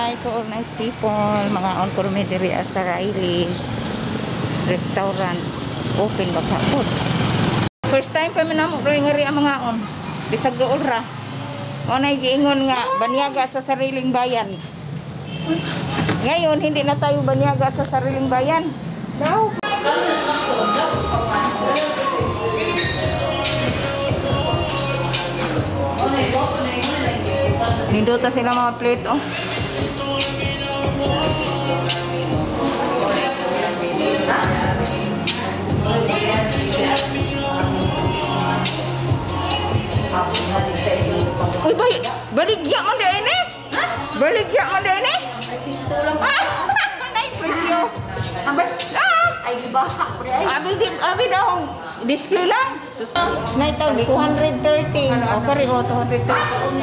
Hi to all nice people. Mga on diri sa Riley restaurant. Open ba kapod? First time pa man namo rin ngari ang mga on. Bisag dool ra. O nay giingon nga banyaga sa sariling bayan. Ngayon hindi na tayo banyaga sa sariling bayan. Daw. Nindota sila mga plate, oh. Uy, baligya man din ini. Baligya man din ini. Naik presyo. Ay, gibaha pre. Abi daw display lang. Naik tag 230. O kari o 230.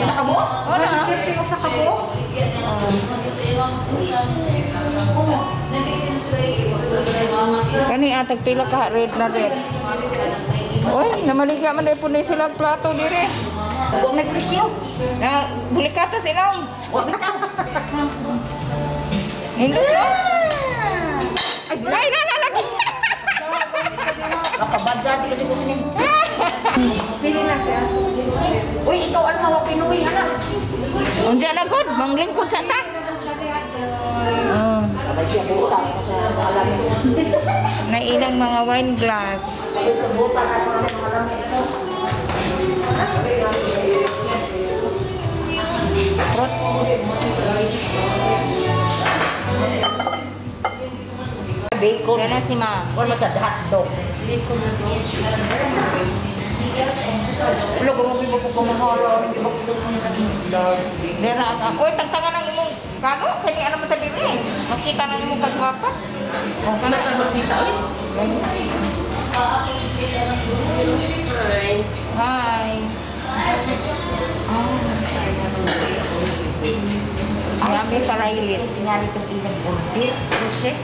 Sa kabo? O na. 230 sa kabo. Kani atag pila ka red na red. Oy, namaligya man dai punay sila plato dire. Huwag may presyo. Na bulikata sila. Huwag na ka. Nindot lang. Ay, lagi. Nakabadya di kasi ko sini. Pili na siya. Uy, ikaw ano hawak kinuwi anak. Unja na god, manglingkod sa ta. Abay siya buta sa alamin. Na ilang mga wine glass. Sa buta sa alamin ito. Bacon. Yan na si ma. Wala mo sa hotdog. Wala ko mo bibo ko kumahara. Hindi mo ko Dera ang oy tangtangan ang imong kano kani ano man ta diri. Makita nang imong pagwapa. O kana ta makita ulit. Hi. Yummy sa Riley's. Sinari itong ilang order. Sushi.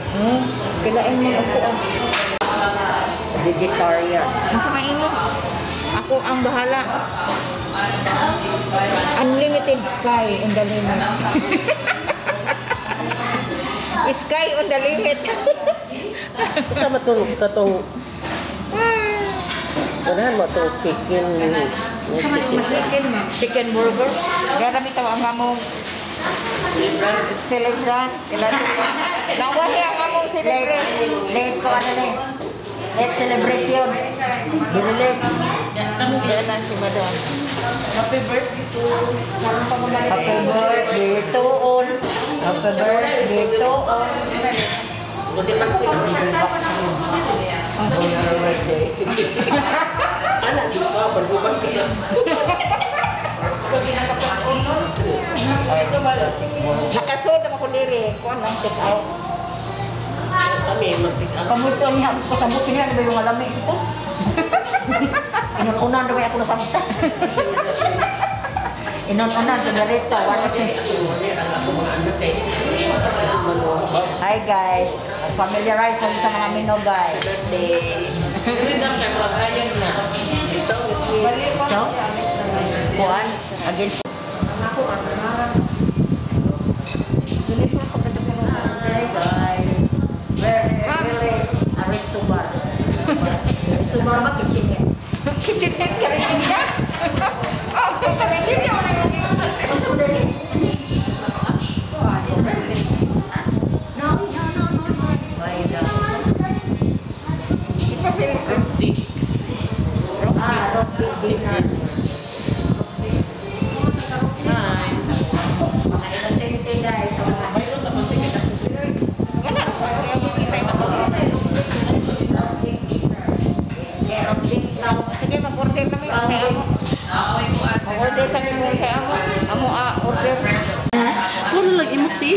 Kailain mo ako ang vegetarian. Ang sa maingon. Ako ang bahala. Unlimited sky on the limit. Sky on the limit. Sa matulog ka itong unahan mo itong chicken. Chicken burger. Garamit ako ang among celebrant. Nawahi ang among celebrant. Late ko ano na eh. Late celebration. Binilig. Yan na si Madam. Happy birthday to all. Happy birthday to all. Buti man ko basta pa na Happy birthday. Anak di ka berbuban ka. Pag nakapos uno. Nakasod naman ko diri. Kuan ang take out. Kami mag-pick up. Pamuto niya ako sa buti niya. Ano ba yung alamig ito? Inunan na ba ako nasabutan? Inunan sa narito. Hi guys. Familiarize kami sa mga menu guys. Birthday. So, Juan, against Hi guys. Where is Aristobar? Aristobar ba kitchen niya? Kitchen head ka rin niya? Oh, karin niya niya. Masa mo dali? No. Why daw? Ipapil ko. Rocky dinner. Hi. Mga inosente guys. Wala ko. Kaya makita yung mga. Sige, mag-order kami sa amo. Mag-order sa amo sa amo. Amo order. Ano lang imuti?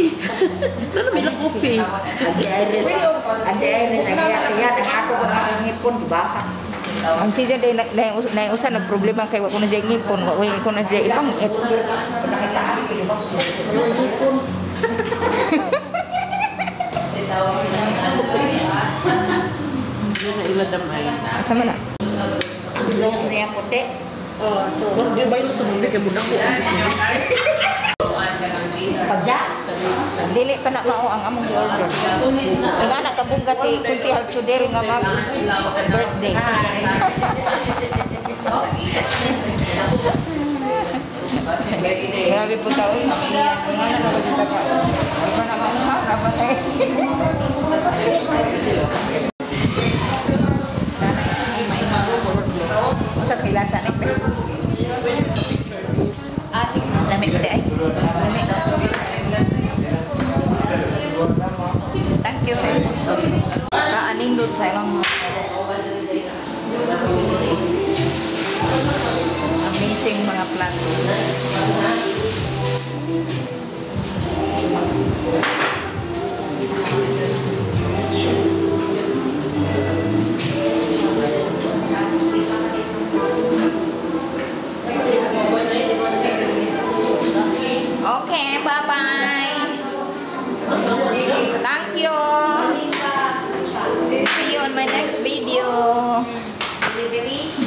Ano may lang coffee? Adi Iris, nagkaya ng ako ba ang ngipon, di ba? Ang siya day na usa nagproblema kay wa ko na siya ngipon, wa ko na siya ipangit. Nakitaas, di ba? Ngipon. Ano na iladamay? Asa man na? Gusto mo siya yung puti? So, di ba yung tumuli kay muna ko? Pagja? Dili pa na mao ang among i-order. Nga na kabungga si Kunsihal Chudel nga mag birthday. Grabe po tao. Nga na nagagita ka. Iba na mauha. Kapatay. Unsa kilasa ni pe? Sige. Lamig ba ay? Lamig. Thank you sa sponsor. Kaanindot sa ilang amazing mga plant. Okay, bye-bye. Thank you. See you on my next video. Delivery.